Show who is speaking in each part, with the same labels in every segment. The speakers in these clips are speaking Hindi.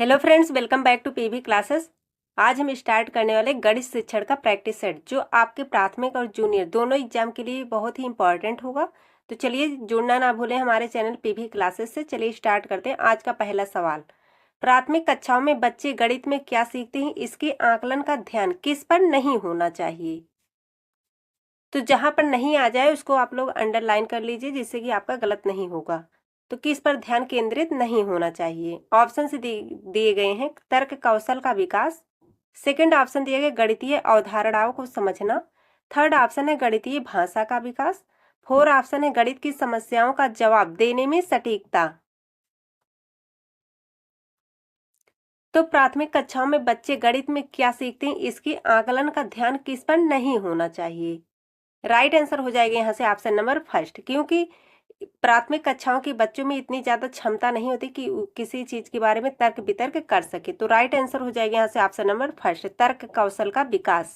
Speaker 1: Hello friends, welcome back to PV classes. आज हम स्टार्ट करने वाले गणित शिक्षण का प्रैक्टिस सेट जो आपके प्राथमिक और जूनियर दोनों एग्जाम के लिए बहुत ही इंपॉर्टेंट होगा। तो चलिए जुड़ना ना भूलें हमारे चैनल पीवी क्लासेस से। चलिए स्टार्ट करते हैं। आज का पहला सवाल, प्राथमिक कक्षाओं में बच्चे गणित में क्या सीखते हैं, इसके आकलन का ध्यान किस पर नहीं होना चाहिए। तो जहां पर नहीं आ जाए उसको आप लोग अंडरलाइन कर लीजिए जिससे कि आपका गलत नहीं होगा। तो किस पर ध्यान केंद्रित नहीं होना चाहिए। ऑप्शन से दिए गए हैं तर्क कौशल का विकास, सेकंड ऑप्शन दिया गया गणितीय अवधारणाओं को समझना, थर्ड ऑप्शन है गणितीय भाषा का विकास, फोर्थ ऑप्शन है गणित की समस्याओं का जवाब देने में सटीकता। तो प्राथमिक कक्षाओं में बच्चे गणित में क्या सीखते हैं, इसके आकलन का ध्यान किस पर नहीं होना चाहिए। राइट आंसर हो जाएगा यहाँ से ऑप्शन नंबर फर्स्ट, क्योंकि प्राथमिक कक्षाओं के बच्चों में इतनी ज्यादा क्षमता नहीं होती कि किसी चीज के बारे में तर्क वितर्क कर सके। तो राइट आंसर हो जाएगा यहाँ से ऑप्शन नंबर फर्स्ट, तर्क कौशल का विकास।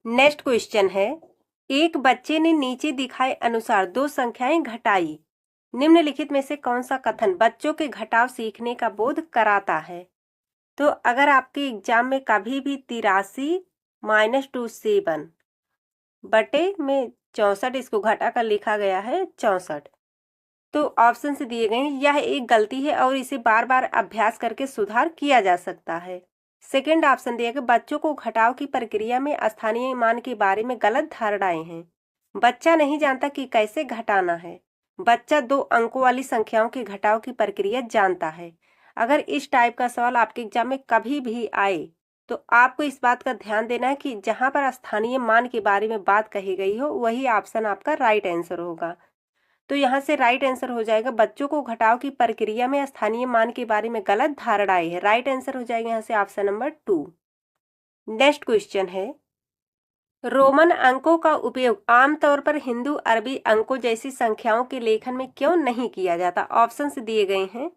Speaker 1: नेक्स्ट क्वेश्चन है, एक बच्चे ने नीचे दिखाए अनुसार दो संख्याएं घटाई, निम्नलिखित में से कौन सा कथन बच्चों के घटाव सीखने का बोध कराता है। तो अगर आपके एग्जाम में कभी भी 83 - 27 बटे में 64 इसको घटा कर लिखा गया है 64, तो ऑप्शन से दिए गए हैं यह एक गलती है और इसे बार बार अभ्यास करके सुधार किया जा सकता है। सेकंड ऑप्शन दिया गया बच्चों को घटाव की प्रक्रिया में स्थानीय मान के बारे में गलत धारणाएं हैं। बच्चा नहीं जानता कि कैसे घटाना है, बच्चा 2 अंकों वाली संख्याओं के घटाव की प्रक्रिया जानता है। अगर इस टाइप का सवाल आपके एग्जाम में कभी भी आए तो आपको इस बात का ध्यान देना है कि जहां पर स्थानीय मान के बारे में बात कही गई हो वही ऑप्शन आपका राइट आंसर होगा। तो यहाँ से राइट आंसर हो जाएगा बच्चों को घटाव की प्रक्रिया में स्थानीय मान के बारे में गलत धारणाएं है। राइट आंसर हो जाएगा यहाँ से ऑप्शन नंबर 2। नेक्स्ट क्वेश्चन है, रोमन अंकों का उपयोग आमतौर पर हिंदू अरबी अंकों जैसी संख्याओं के लेखन में क्यों नहीं किया जाता। ऑप्शन से दिए गए हैं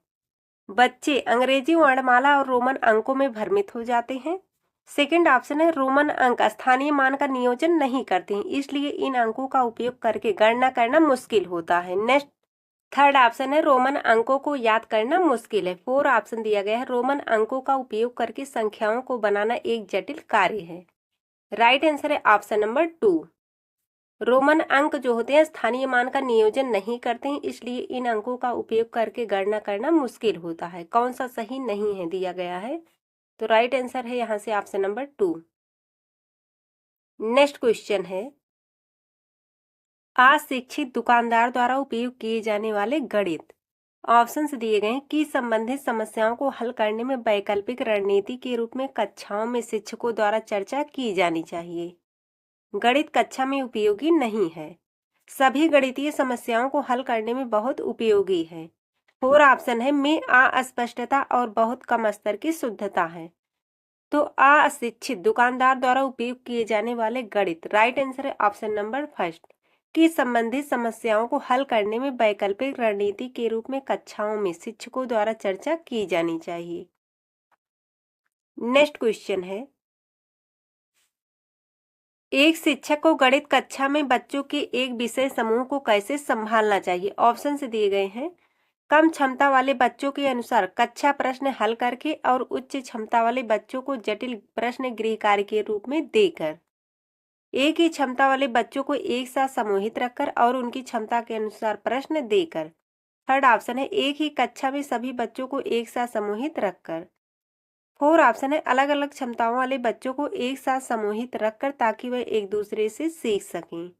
Speaker 1: बच्चे अंग्रेजी वर्णमाला और रोमन अंकों में भ्रमित हो जाते हैं, सेकंड ऑप्शन है रोमन अंक स्थानीय मान का नियोजन नहीं करते हैं इसलिए इन अंकों का उपयोग करके गणना करना मुश्किल होता है। नेक्स्ट थर्ड ऑप्शन है रोमन अंकों को याद करना मुश्किल है। फोर्थ ऑप्शन दिया गया है रोमन अंकों का उपयोग करके संख्याओं को बनाना एक जटिल कार्य है। राइट आंसर है ऑप्शन नंबर 2। रोमन अंक जो होते हैं स्थानीय मान का नियोजन नहीं करते हैं इसलिए इन अंकों का उपयोग करके गणना करना मुश्किल होता है। कौन सा सही नहीं है दिया गया है, तो राइट आंसर है यहाँ से ऑप्शन नंबर 2। नेक्स्ट क्वेश्चन है, अशिक्षित दुकानदार द्वारा उपयोग किए जाने वाले गणित। ऑप्शन से दिए गए हैं कि संबंधित समस्याओं को हल करने में वैकल्पिक रणनीति के रूप में कक्षाओं में शिक्षकों द्वारा चर्चा की जानी चाहिए, गणित कक्षा में उपयोगी नहीं है, सभी गणितीय समस्याओं को हल करने में बहुत उपयोगी है, फोर ऑप्शन है में अस्पष्टता और बहुत कम स्तर की शुद्धता है। तो अशिक्षित दुकानदार द्वारा उपयोग किए जाने वाले गणित, राइट आंसर है ऑप्शन नंबर फर्स्ट कि संबंधित समस्याओं को हल करने में वैकल्पिक रणनीति के रूप में कक्षाओं में शिक्षकों द्वारा चर्चा की जानी चाहिए। नेक्स्ट क्वेश्चन है, एक शिक्षक को गणित कक्षा में बच्चों के एक विषय समूह को कैसे संभालना चाहिए। ऑप्शन से दिए गए हैं कम क्षमता वाले बच्चों के अनुसार कक्षा प्रश्न हल करके और उच्च क्षमता वाले बच्चों को जटिल प्रश्न गृह कार्य के रूप में देकर, एक ही क्षमता वाले बच्चों को एक साथ समूहित रखकर और उनकी क्षमता के अनुसार प्रश्न देकर, थर्ड ऑप्शन है एक ही कक्षा में सभी बच्चों को एक साथ समूहित रखकर, फोर ऑप्शन है अलग अलग क्षमताओं वाले बच्चों को एक साथ समूहित रखकर ताकि वह एक दूसरे से सीख सकें।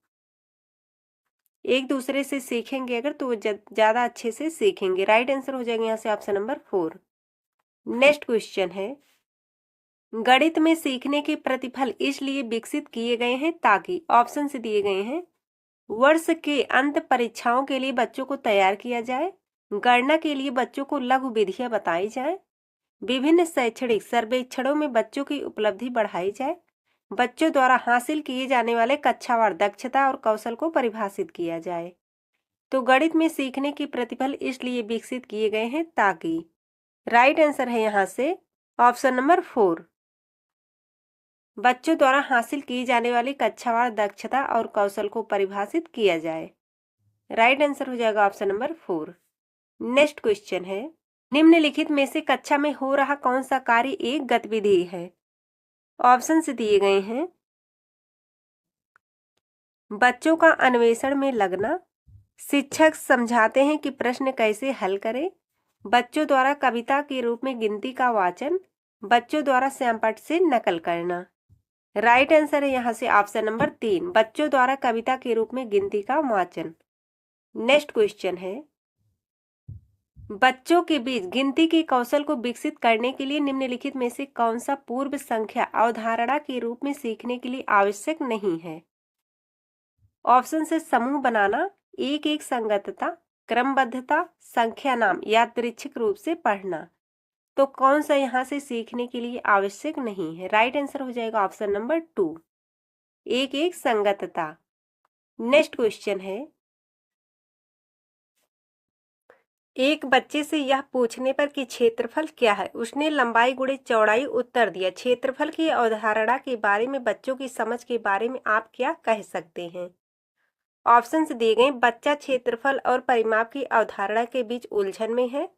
Speaker 1: एक दूसरे से सीखेंगे अगर तो वो ज्यादा अच्छे से सीखेंगे। राइट आंसर हो जाएगा यहाँ से ऑप्शन नंबर 4। नेक्स्ट क्वेश्चन है, गणित में सीखने के प्रतिफल इसलिए विकसित किए गए हैं ताकि, ऑप्शन से दिए गए हैं वर्ष के अंत परीक्षाओं के लिए बच्चों को तैयार किया जाए, गणना के लिए बच्चों को लघु विधियां बताई जाए, विभिन्न शैक्षणिक सर्वेक्षणों में बच्चों की उपलब्धि बढ़ाई जाए, बच्चों द्वारा हासिल किए जाने वाले कक्षावार दक्षता और कौशल को परिभाषित किया जाए। तो गणित में सीखने के प्रतिफल इसलिए विकसित किए गए हैं ताकि, राइट आंसर है यहाँ से ऑप्शन नंबर 4, बच्चों द्वारा हासिल की जाने वाली कक्षावार दक्षता और कौशल को परिभाषित किया जाए। राइट आंसर हो जाएगा ऑप्शन नंबर 4। नेक्स्ट क्वेश्चन है, निम्नलिखित में से कक्षा में हो रहा कौन सा कार्य एक गतिविधि है? ऑप्शन से दिए गए हैं। बच्चों का अन्वेषण में लगना, शिक्षक समझाते हैं कि प्रश्न कैसे हल करें, बच्चों द्वारा कविता के रूप में गिनती का वाचन, बच्चों द्वारा श्यामपट्ट से नकल करना। राइट आंसर है यहाँ से ऑप्शन नंबर 3, बच्चों द्वारा कविता के रूप में गिनती का वाचन। नेक्स्ट क्वेश्चन है, बच्चों के बीच गिनती के कौशल को विकसित करने के लिए निम्नलिखित में से कौन सा पूर्व संख्या अवधारणा के रूप में सीखने के लिए आवश्यक नहीं है? ऑप्शन से समूह बनाना, एक एक संगतता, क्रमबद्धता, संख्या नाम यादृच्छिक रूप से पढ़ना। तो कौन सा यहाँ से सीखने के लिए आवश्यक नहीं है? राइट आंसर हो जाएगा ऑप्शन नंबर 2, एक एक संगतता। नेक्स्ट क्वेश्चन है, एक बच्चे से यह पूछने पर कि क्षेत्रफल क्या है, उसने लंबाई गुणे चौड़ाई उत्तर दिया। क्षेत्रफल की अवधारणा के बारे में बच्चों की समझ के बारे में आप क्या कह सकते हैं? ऑप्शंस दिए गए, बच्चा क्षेत्रफल और परिमाप की अवधारणा के बीच उलझन में है।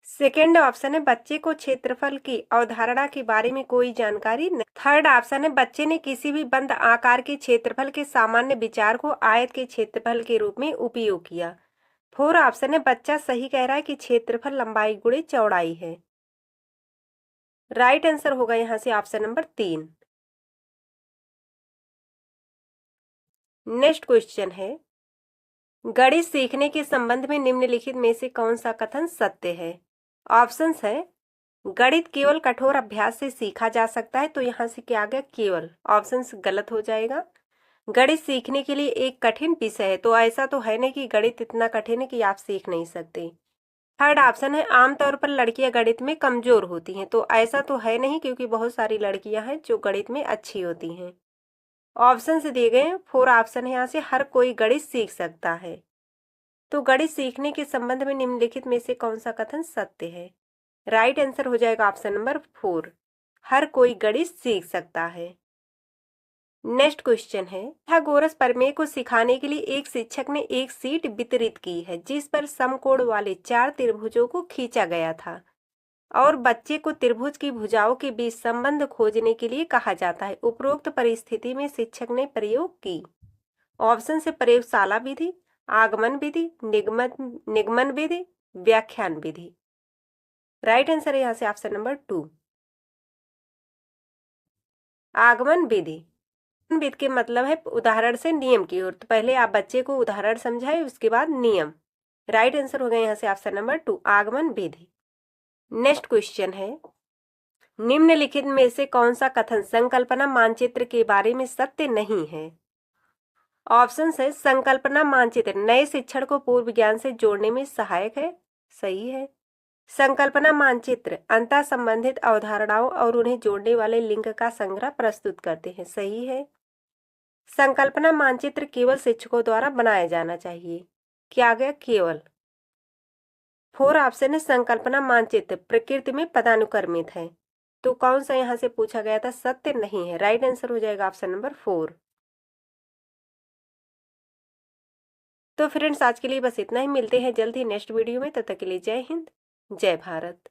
Speaker 1: सेकेंड ऑप्शन है, बच्चे को क्षेत्रफल की अवधारणा के बारे में कोई जानकारी नहीं। थर्ड ऑप्शन है, बच्चे ने किसी भी बंद आकार के क्षेत्रफल के सामान्य विचार को आयत के क्षेत्रफल के रूप में उपयोग किया। फोर ऑप्शन है, बच्चा सही कह रहा है कि क्षेत्रफल लंबाई गुणे चौड़ाई है। राइट आंसर होगा यहाँ से ऑप्शन नंबर 3। नेक्स्ट क्वेश्चन है, गणित सीखने के संबंध में निम्नलिखित में से कौन सा कथन सत्य है? ऑप्शंस है, गणित केवल कठोर अभ्यास से सीखा जा सकता है। तो यहाँ से क्या आ गया? केवल। ऑप्शंस गलत हो जाएगा। गणित सीखने के लिए एक कठिन विषय है। तो ऐसा तो है नहीं कि गणित इतना कठिन है कि आप सीख नहीं सकते। थर्ड ऑप्शन है, आमतौर पर लड़कियां गणित में कमजोर होती हैं। तो ऐसा तो है नहीं, क्योंकि बहुत सारी लड़कियां हैं जो गणित में अच्छी होती हैं। ऑप्शन से दिए गए फोर ऑप्शन है यहाँ से, हर कोई गणित सीख सकता है। तो गणित सीखने के संबंध में निम्नलिखित में से कौन सा कथन सत्य है? राइट आंसर हो जाएगा ऑप्शन नंबर 4, हर कोई गणित सीख सकता है। नेक्स्ट क्वेश्चन है, पाइथागोरस प्रमेय को सिखाने के लिए एक शिक्षक ने एक शीट वितरित की है जिस पर समकोण वाले 4 त्रिभुजों को खींचा गया था और बच्चे को त्रिभुज की भुजाओं के बीच संबंध खोजने के लिए कहा जाता है। उपरोक्त परिस्थिति में शिक्षक ने प्रयोग की। ऑप्शन से, प्रयोगशाला विधि, आगमन विधि, निगमन विधि, व्याख्यान विधि। राइट आंसर है यहाँ से ऑप्शन नंबर 2, आगमन विधि। विधि के मतलब है उदाहरण से नियम की ओर। तो पहले आप बच्चे को उदाहरण समझाए, उसके बाद नियम। राइट आंसर हो गया यहाँ से ऑप्शन नंबर 2, आगमन विधि। नेक्स्ट क्वेश्चन है, निम्नलिखित में से कौन सा कथन संकल्पना मानचित्र के बारे में सत्य नहीं है? ऑप्शन है, संकल्पना मानचित्र नए शिक्षण को पूर्व ज्ञान से जोड़ने में सहायक है। सही है। संकल्पना मानचित्र अंतः संबंधित अवधारणाओं और उन्हें जोड़ने वाले लिंक का संग्रह प्रस्तुत करते हैं। सही है। संकल्पना मानचित्र केवल शिक्षकों द्वारा बनाया जाना चाहिए। क्या आ गया? केवल। फोर ऑप्शन है, संकल्पना मानचित्र प्रकृति में पदानुक्रमित है। तो कौन सा यहाँ से पूछा गया था? सत्य नहीं है। राइट आंसर हो जाएगा ऑप्शन नंबर 4। तो फ्रेंड्स, आज के लिए बस इतना ही। मिलते हैं जल्द ही नेक्स्ट वीडियो में। तब तक के लिए जय हिंद, जय भारत।